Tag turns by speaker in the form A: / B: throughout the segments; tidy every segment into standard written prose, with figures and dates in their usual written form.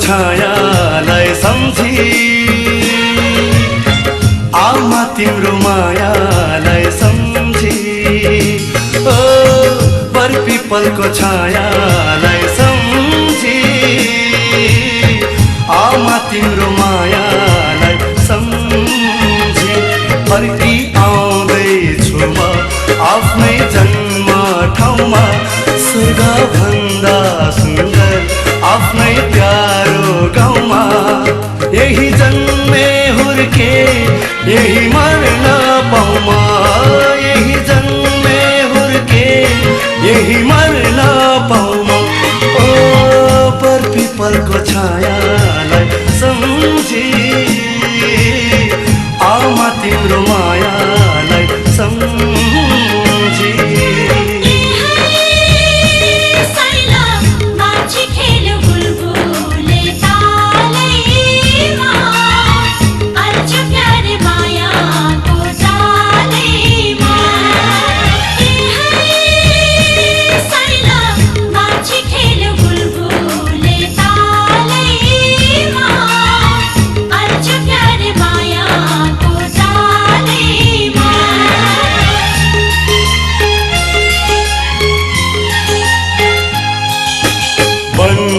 A: छायालाई सम्झी आमा तिम्रो मायालाई सम्झी ओ बर पिपलको छायालाई सम्झी आमा तिम्रो मायालाई सम्झी फर्की आउँदैछु म आफ्नै जन्म ठाउँमा स्वर्ग भन्दा सुन्दर आफ्नै प्यारो गाउँमा यही जन्मे हुर्के यही मर्न पाउँमा यही जन्मे हुर्के यही मर्न पाउँमा ओ पर पिपलको छायालाई सम्झी आमा तिम्रो मायालाई सम्झी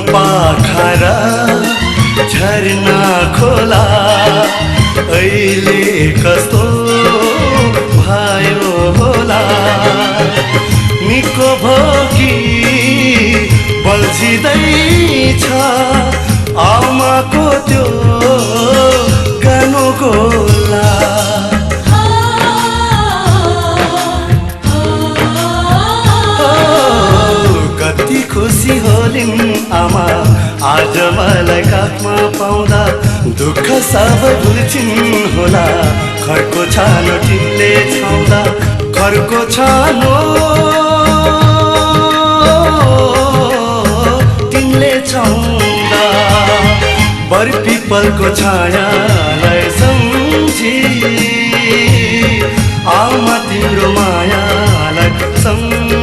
A: पाखरा झरना खोला अहिले कस्तो भयो होला निको भोकी बल्झिँदैछ आमाको त्यो कानो गोला कति खुसी होलिन् आमा आज मलाई काखमा पाउँदा दुःख सब भुल्छिन् होला घरको छानो तिमीले छाउँदा घरको छानो तिमीले छाउँदा बर पिपलको छायालाई सम्झी आमा तिम्रो मायालाई सम्झी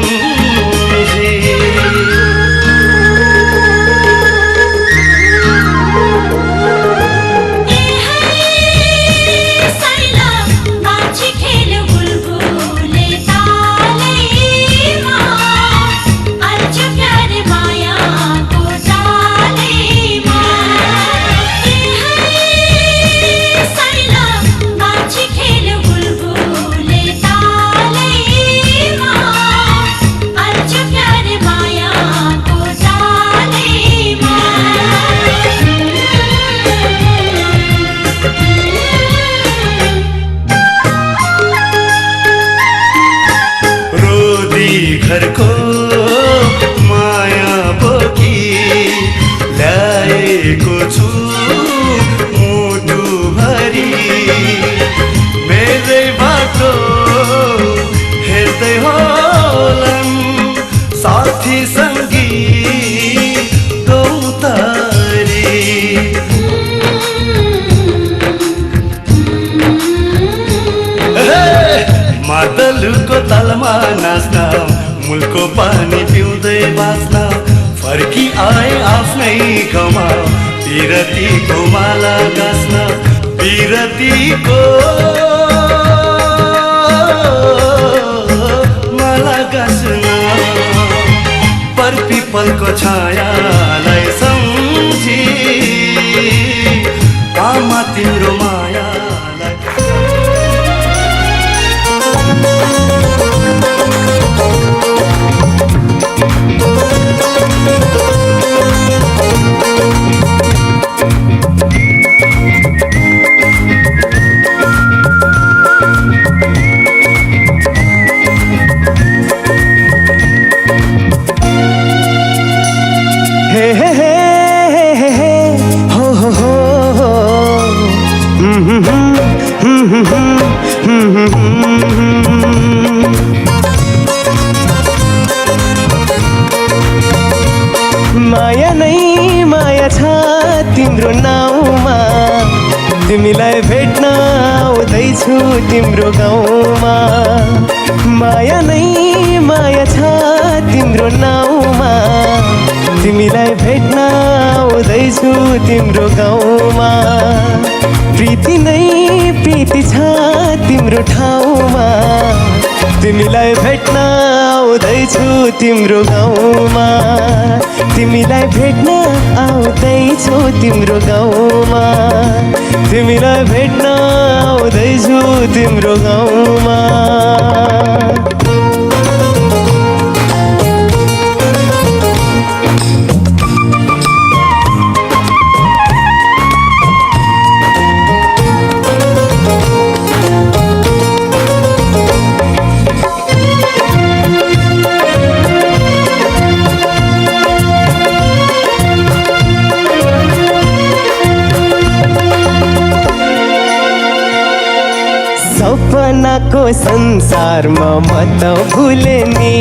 A: घरको माया बोकी ल्याएको छु मुटु भरी मेरै बाटो हेर्दै होलान् साथी सङ्गी गौतरी मादलुको तालमा नाच्न मुलको पानी पिउँदै बाँच्न फर्की आए आफ्नै गाउँमा पिरतीको माला गाँच्न पिरतीको माला गाँच्न पर पिपलको छायालाई सम्झी आमा तिम्रो मायालाई
B: माया नै माया छ तिम्रो नाउँमा तिमीलाई भेट्न आउँदैछु तिम्रो गाउँमा माया नै माया छ तिम्रो नाउँमा तिमीलाई भेट्न आउँदैछु तिम्रो गाउँमा प्रीति नै प्रीति छ तिम्रो ठाउँमा तिमीलाई भेट्न आउँदैछु तिम्रो गाउँमा तिमीलाई भेट्न आउँदैछु तिम्रो गाउँमा तिमीलाई भेट्न आउँदैछु तिम्रो गाउँमा सपनाको संसारमा म त भुले नि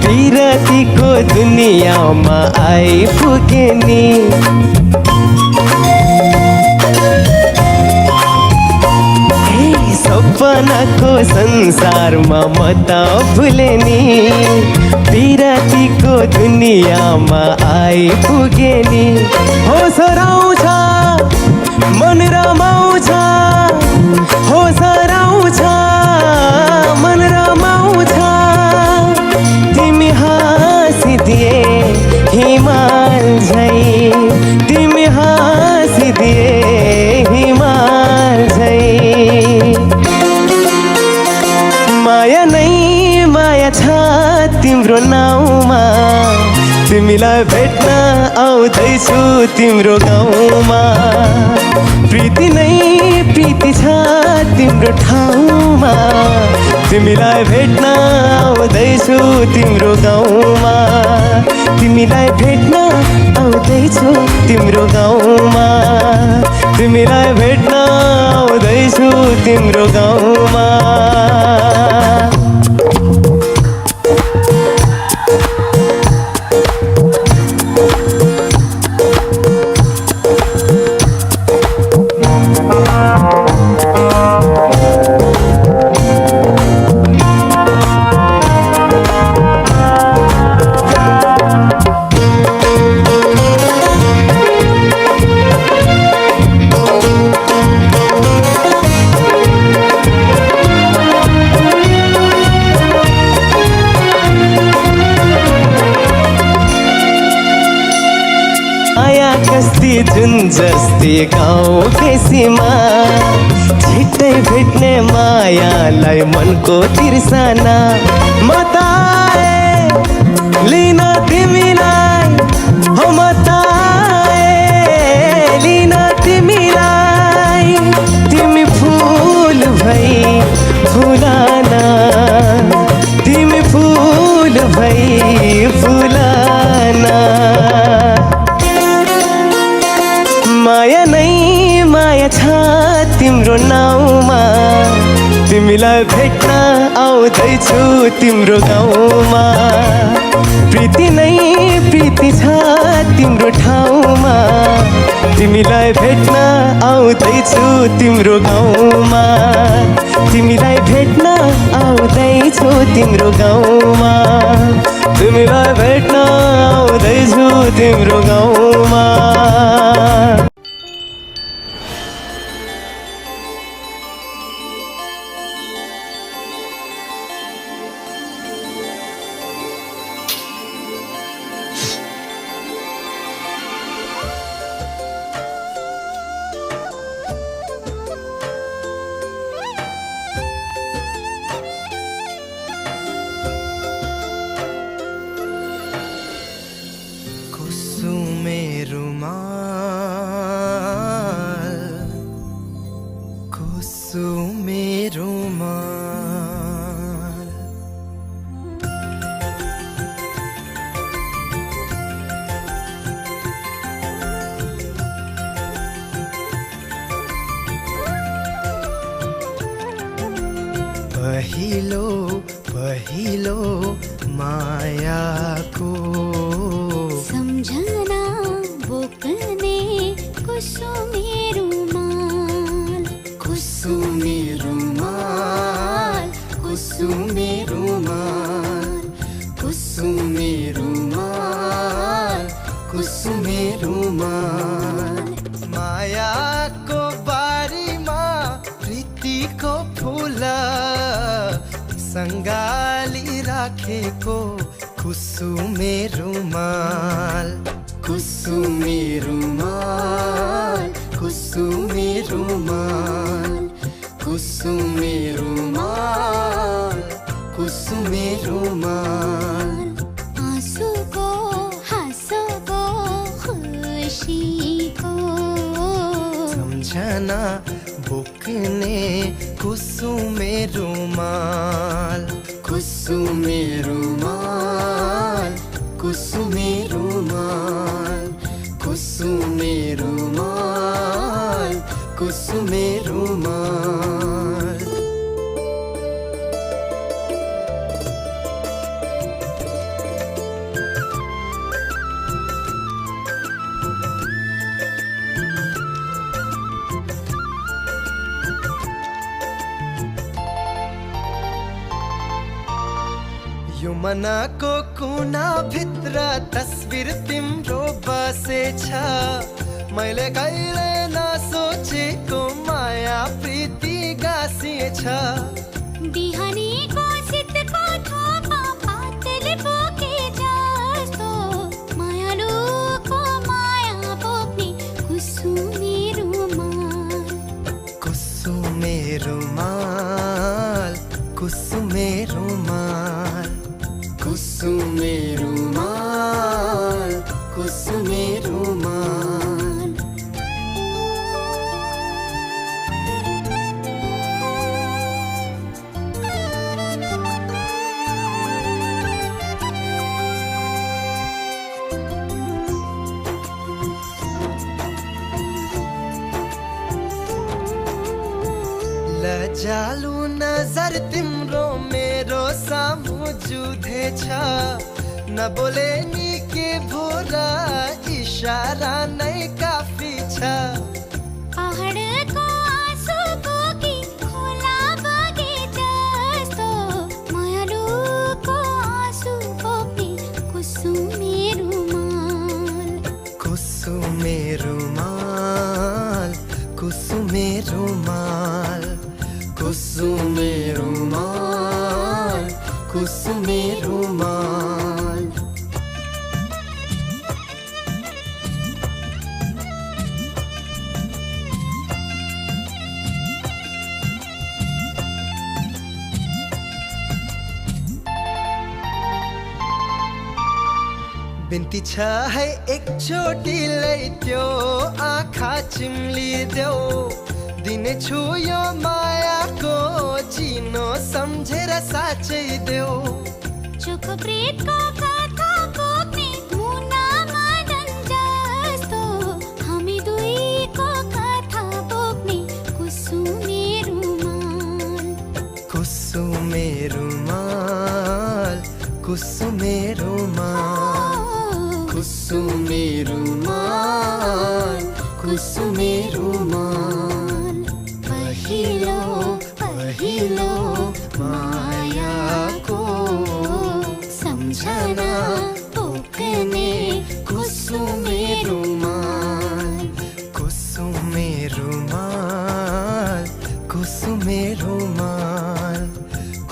B: पिरतीको दुनियाँमा आइपुगे नि सपनाको संसारमा म त भुले नि पिरतीको दुनियाँमा आइपुगे नि होस हराउँछ मन रमाउँछ होस हराउँछ मन रमाउँछ तिमी हाँसिदिए हिमाल झै तिमी हाँसिदिए हिमाल झै माया नै माया छ तिम्रो नाउँमा तिमीलाई भेट्न आउँदैछु तिम्रो गाउँमा प्रीति नै प्रीति छ तिम्रो ठाउँमा तिमीलाई भेट्न आउँदैछु तिम्रो गाउँमा तिमीलाई भेट्न आउँदैछु तिम्रो गाउँमा तिमीलाई भेट्न आउँदैछु तिम्रो गाउँमा कस्ती जुन जस्ती गाउँ बेसीमा छिट्टै भेट्ने मायालाई मनको तिर्सना म त आए लिन तिमीलाई हो म त आए लिन तिमीलाई तिमी फुल भई फुलाना तिमी फुल भई फुलाना माया नै माया छ तिम्रो नाउँमा तिमीलाई भेट्न आउँदैछु तिम्रो गाउँमा प्रीति नै प्रीति छ तिम्रो ठाउँमा तिमीलाई भेट्न आउँदैछु तिम्रो गाउँमा तिमीलाई भेट्न आउँदैछु तिम्रो गाउँमा तिमीलाई भेट्न आउँदैछु तिम्रो गाउँमा
C: पहिलो पहिलो मायाको
D: सम्झना बोक्ने कुसुमे रुमाल
C: कुसुमे रुमाल कुसुमे रुमाल कुसुमे रुमाल कुसुमे रुमाल रुमाल मायाको बारीमा प्रीतिको फुल सङ्गाली राखेको कुसुमे रुमाल कुसुमे रुमाल कुसुमे रुमाल कुसुमे रुमाल कुसुमे रुमाल
D: आँसुको हाँसोको खुसीको
C: सम्झना बोक्ने कुसुमे रुमाल कुसुमे रुमाल कुसुमे रुमाल कुसुमे रुमाल कुसुमे रुमाल यो मनको कुना भित्र तस्बिर तिम्रो बसेछ मैले कहिले नसोचेको माया प्रीति गाँसिएछ
D: बिहानीको शीतको थोपा पातले बोके जस्तो मायालुको माया बोक्ने कुसुमे रुमाल
C: कुसुमे रुमाल कुसुमे रुमाल कुसुमे रुमाल कुसुमे रुमाल लजालु नजर तिम्रो मेरो सामु जुधेछ नबोले नि के भोरा इशारा नै काफी छ
D: पहाडको आँसु बोकी खोला बगे जस्तो मायालुको आँसु बोक्ने कुसुमे रुमाल
C: कुसुमे रुमाल कुसुमे रुमाल कुसुमे रुमाल कुसुमे रुमाल बिन्ती छ है एकचोटिलाई त्यो आँखा चिम्लिदेऊ दिनेछु यो मायाको चिनो सम्झेर साँच्चै देऊ
D: चोख प्रेतको कथा बोक्ने मुना मदन जस्तो हामी दुईको कथा बोक्ने कुसुमे रुमाल
C: कुसुमे रुमाल कुसुमे रुमाल कुसुमे रुमाल कुसुमे रुमाल
D: पहिलो पहिलो मायाको सम्झना बोक्ने कुसुमे रुमाल
C: कुसुमे रुमाल कुसुमे रुमाल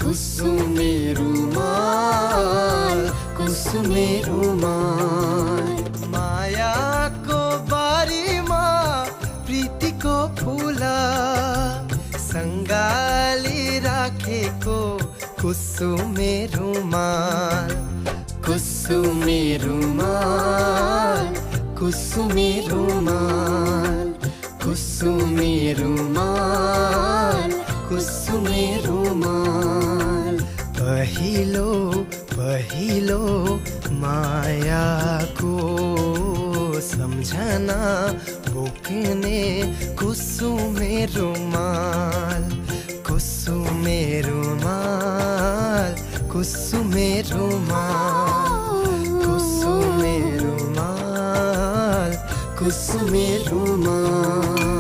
C: कुसुमे रुमाल कुसुमे रुमाल मायाको बारीमा प्रीतिको फुल सङ्गाली राखेको कुसुमे रुमाल कुसुमे रुमाल कुसुमे रुमाल कुसुमे रुमाल कुसुमे रुमाल पहिलो पहिलो मायाको सम्झना बोक्ने कुसुमे रुमाल कुसुमे रुमाल कुसुमे रुमाल कुसुमे रुमाल कुसुमे रुमाल
D: रुमाल।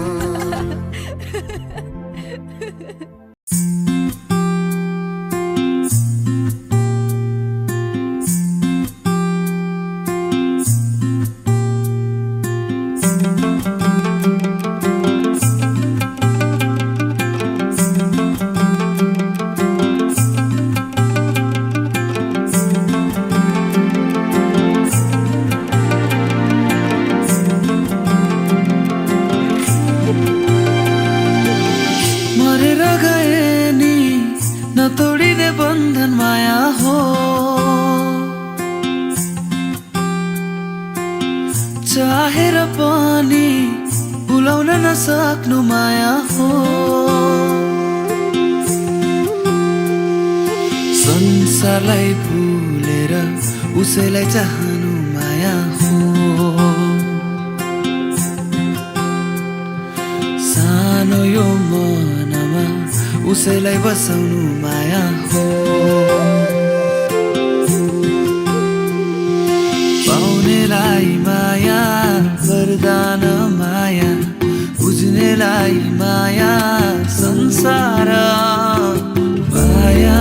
E: नतोडिने बन्धन माया हो चाहेर पनि भुलाउन नसक्नु माया हो संसारलाई भुलेर उसैलाई चाहनु माया हो सानो यो मनमा उसैलाई बसाउनु माया हो पाउनेलाई माया वरदान माया बुझ्नेलाई माया संसार माया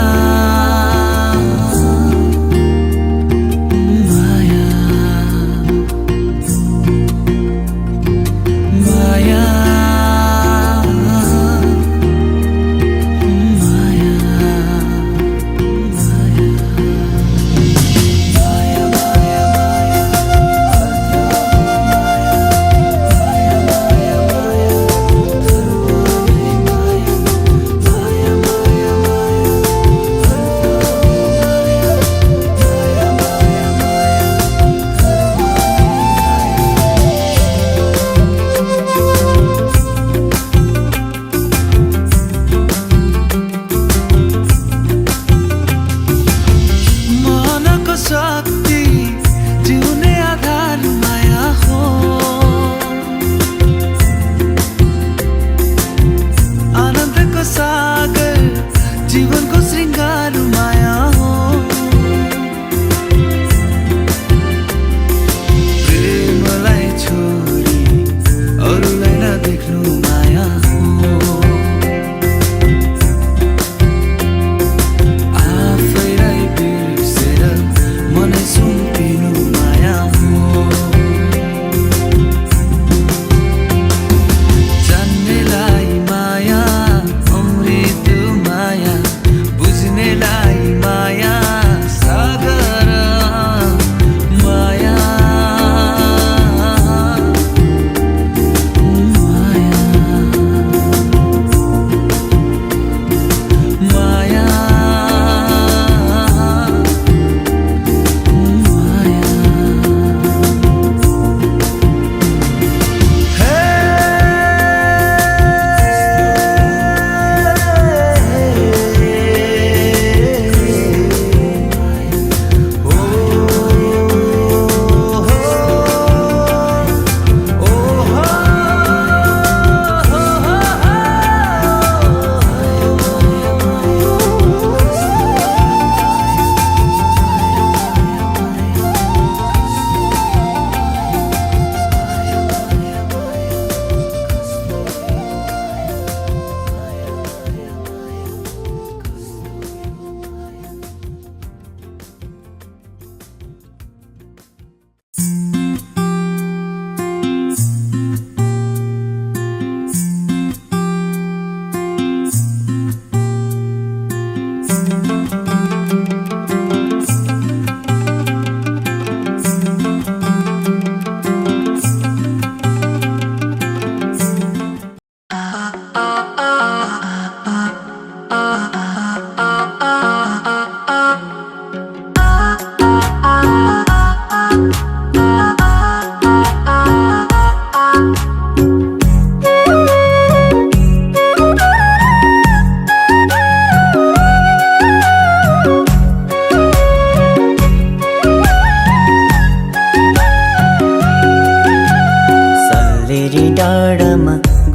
E: शक्ति जिउने आधार माया हो आनन्दको सागर जीवनको श्रृङ्गार माया हो प्रेमलाई छोडी अरूलाई नदेख्नु माया हो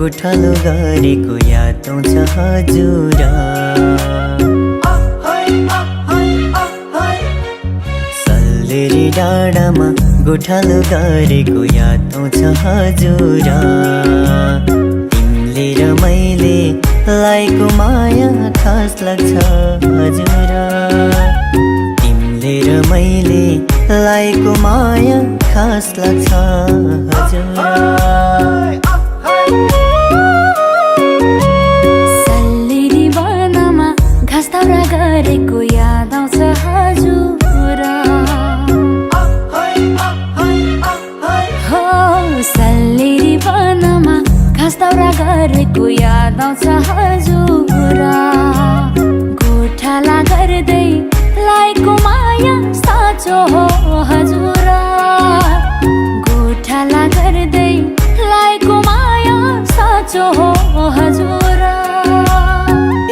B: गोठालो गरेको याद आउँछ हजुर सल्लेरी डाँडामा गोठालो गरेको याद आउँछ हजुर तिमीले र मैले लाएको माया खास लाग्छ हजुर तिमीले र मैले लाएको माया खास लाग्छ हजुर
D: गरेको याद आउँछ हजुर हो सल्लेरी वनमा घाँस दाउरा गरेको याद आउँछ हजुर साँचो हो हजुर गोठाला गर्दै लाएको माया साँचो हो हजुर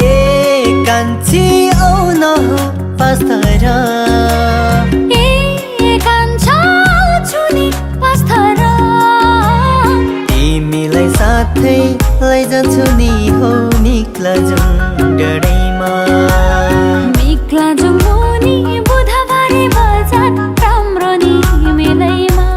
B: ए कान्छी आउन हो पास्तर
D: ए कान्छा छुनी पास्तर
B: तिमीलाई साथै लैजान्छु नि हो निक्ला जुन डडैमा
D: मिक्ला जुम्बुनी बुधबारे बजार राम्रो नि मेलैमा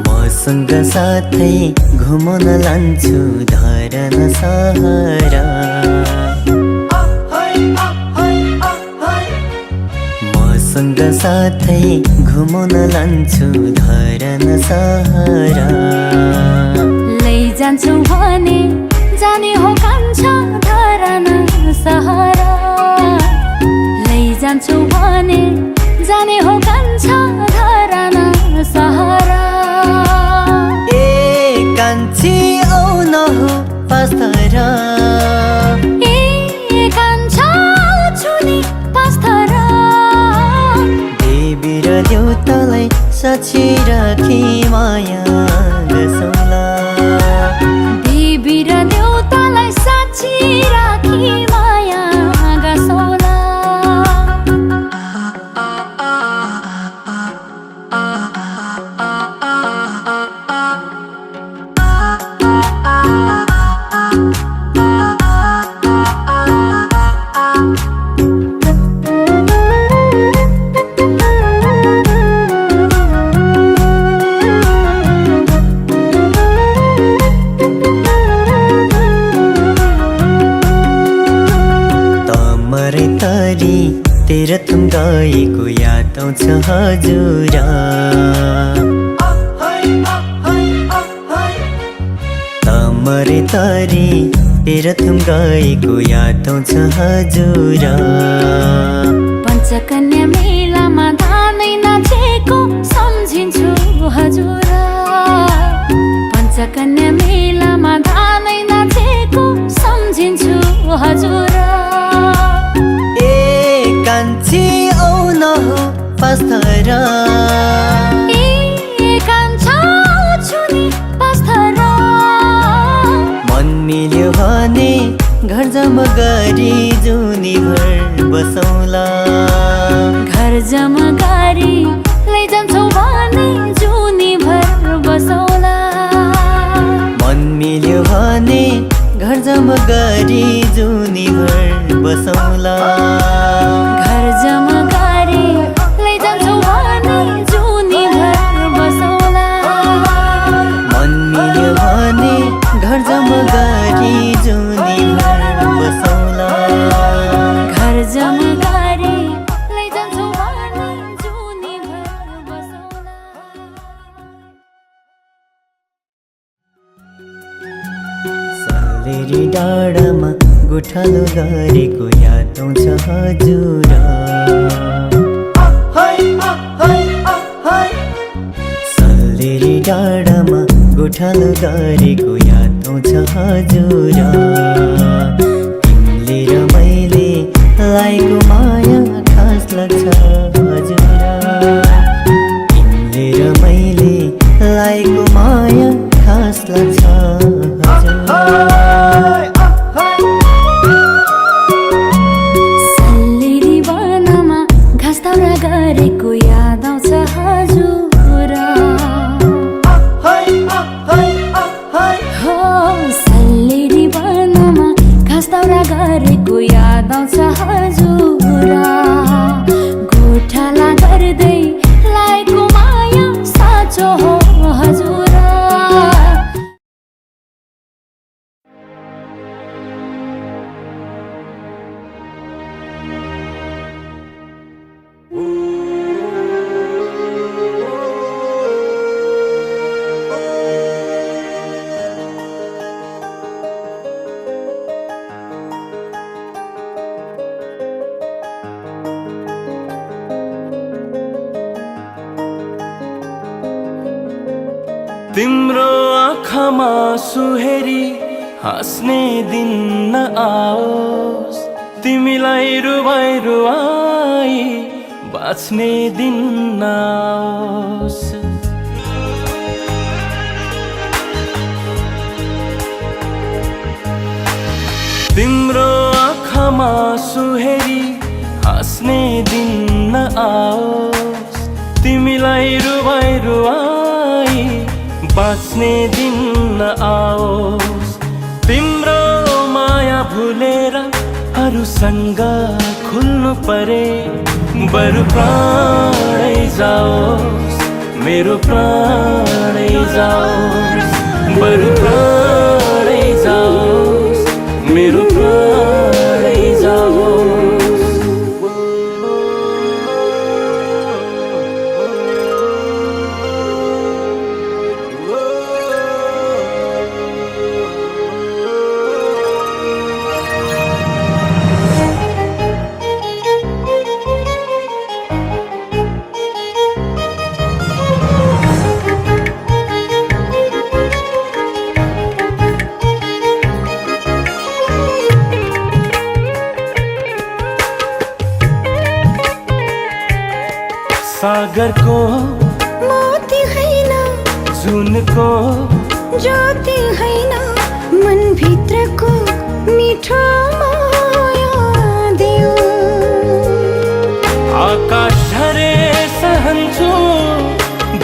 B: मसँग साथै घुमन लान्छु धरन सहरा मसँग साथै घुमन लान्छु धरन सहरा
D: लैजान्छु भने जाने हो कान्छा धरन सहरा लैजान्छु भने जाने हो कान्छा धरन सहरा
B: ए कान्छी आउन हो पास्तर
D: ए कान्छा छुनी पास्तर
B: देवी र देउतालाई साक्षी राखी माया गसौला
D: देवी र देउतालाई साक्षी राखी माया गसौला
B: तरी तीर्थम गएको याद आउँछ हजुर तमरे तरी तीर्थम गएको याद आउँछ हजुर
D: पञ्चकन्या मेलामा धानै नाचेको सम्झिन्छु हजुर पञ्चकन्या मेलामा धानै नाचेको सम्झिन्छु हजुर
B: कान्छी आउन हो पास्तर
D: ए कान्छा छुनी पास्तर
B: मन मिल्यो भने घर जम्मा गरी जुनी भर बसौला
D: घर जम्मा गरी लैजान्छौ भने जुनी भर बसौला
B: मन मिल्यो भने घर जम्मा गरी जुनी भर बसौला
D: घर जम्मा गरी लैजान्छौ भने जुनी भर बसौला
B: मन मिल्यो भने घर जम्मा गरी जुनी भर बसौला
D: घर जम्मा गरी लैजान्छौ भने जुनी भर बसौला
B: सालेरी डाँडामा गोठालो गरेको याद आउँछ हजुर सालेरी डाँडामा गोठालो गरेको याद आउँछ हजुर तिमीले र मैले लाएको माया खास लाग्छ हजुर तिमीले र मैले लाएको माया खास लाग्छ हजुर
D: सल्लेरी वनमा घाँस दाउरा गरेको याद आउँछ हजुर हो सल्लेरी वनमा घाँस दाउरा गरेको याद आउँछ हजुर गोठाला गर्दै
A: तिम्रो आँखामा सुहेरी हाँस्ने दिन नआओस् तिमीलाई रुवाई रुवाई बाँच्ने दिन नआओस् तिम्रो आँखामा सुहेरी हाँस्ने दिन नआओस् तिमीलाई रुवाई रुवाई बाँच्ने दिन नआओस् तिम्रो माया भुलेर अरूसँग खुल्नु परे बरु प्राणै जाओस् मेरो प्राणै जाओस् बरु प्राणै जाओस् मेरो प्राणै जाओस् सागरको
D: मोती हैन
A: जुनको
D: ज्योति हैन मन भित्रको मिठो माया देऊ
A: आकाश झरे सहन्छु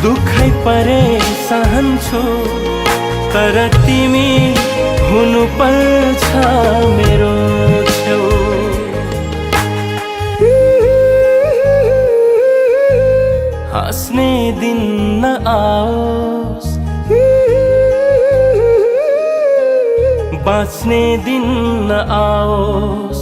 A: दुखै परे सहन्छु तर तिमी हुनु पर्छ मेरो छेउ हाँस्ने दिन नआओस् बाँच्ने दिन नआओस्